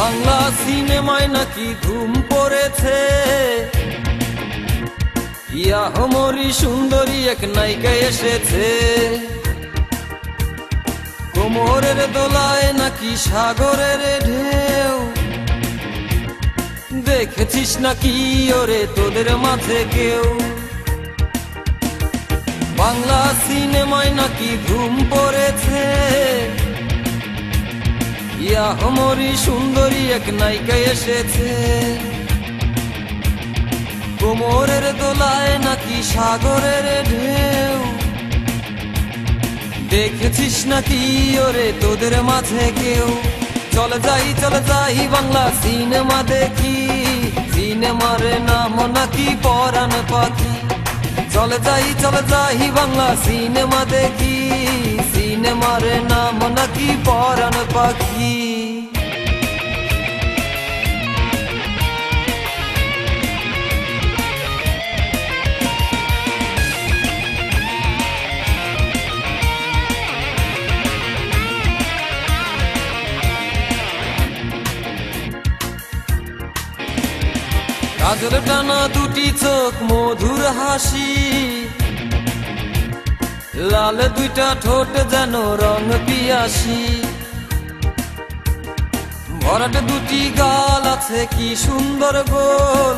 বাংলা সিনেমায় নাকি ধুম পড়েছে, ইয়াহমরি সুন্দরী এক নায়িকা এসেছে। কোমরের দোলায় নাকি সাগরের ঢেউ, দেখেছিস নাকি ওরে তোদের মাঝে কেউ? বাংলা সিনেমায় নাকি ধুম পড়েছে, ইয়াহমরি সুন্দরী এক নায়িকা এসেছে। কোমরের দোলায় নাকি সাগরের ঢেউ, দেখেছিস নাকি ওরে তোদের মাঝে কেউ? চলে যাই বাংলা সিনেমা দেখি, সিনেমার নাম নাকি পরাণ পাখি। চলে যাই বাংলা সিনেমা দেখি, সিনেমার নাম নাকি পরাণ পাখি। কাজল টানা দুটি চোখ, মধুর হাসি, লাল দুইটা ঠোঁট যেন রং পিয়াসি। ভরাট দুটি গাল আছে কি সুন্দর গোল,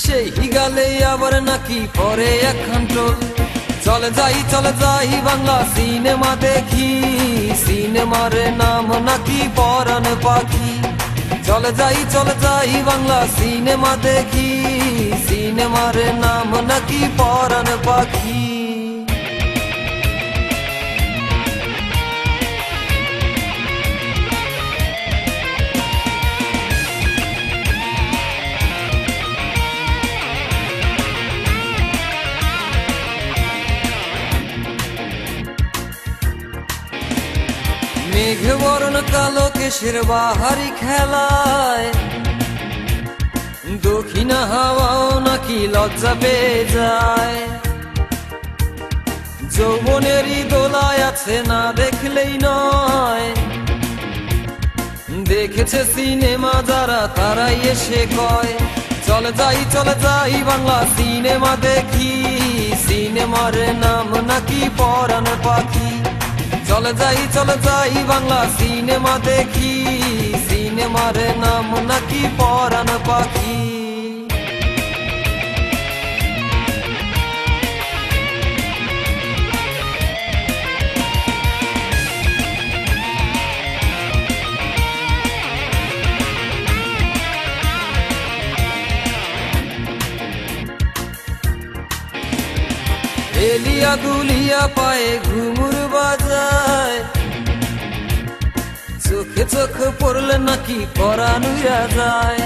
সেই গালে আবার নাকি পরে একখান টোল। চলে যাই বাংলা সিনেমা দেখি, সিনেমার নাম নাকি পরাণ পাখি। চলে যাই বাংলা সিনেমা দেখি, সিনেমার নাম নাকি পরাণ পাখি। মেঘ বরণ কালো কেশের বাহারি খেলায়, দক্ষিণা হাওয়াও নাকি লজ্জা পেয়ে যায়। যৌবনেরই দোলায় আছে না দেখলেই নয়, দেখেছে সিনেমা যারা তারাই এসে কয়। চলে যাই বাংলা সিনেমা দেখি, সিনেমার নাম নাকি পরাণ পাখি। চলে যাই বাংলা সিনেমা দেখি, সিনেমার নাম নাকি পরাণ পাখি। এলিয়া দুলিয়া পায়ে ঘুমুর বাজায়, চোখে চোখ পড়লে নাকি পরাণ উড়া যায়।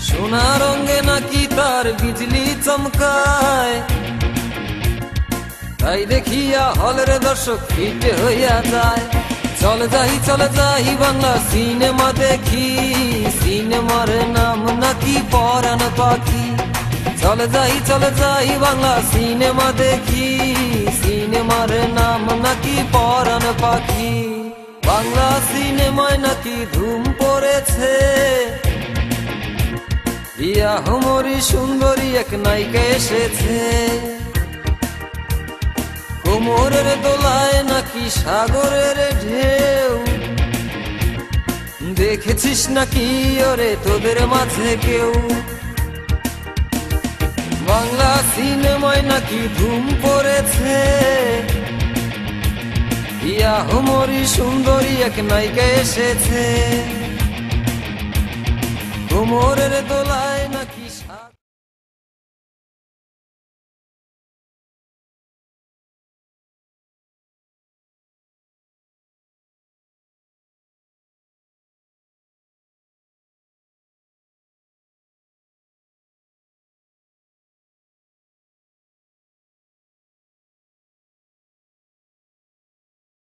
সোনা রঙে নাকি তার বিজলি চমকায়, তাই দেখিয়া হলের দর্শক ফিটে হইয়া যায়। চলে যাই বাংলা সিনেমা দেখি, সিনেমার নাম নাকি পরাণ পাখি। চলে যাই বাংলা সিনেমা দেখি, সিনেমার নাম নাকি পরাণ পাখি। বাংলা সিনেমায় নাকি ধুম পড়েছে, ইয়াহমরি সুন্দরী এক নায়িকা এসেছে। কোমরের দোলায় নাকি সাগরের ঢেউ, দেখেছিস নাকি ওরে তোদের মাঝে কেউ? বাংলা সিনেমায় নাকি ধুম পড়েছে, ইয়াহমরি সুন্দরী এক নায়িকা এসেছে। কোমরের দোলায়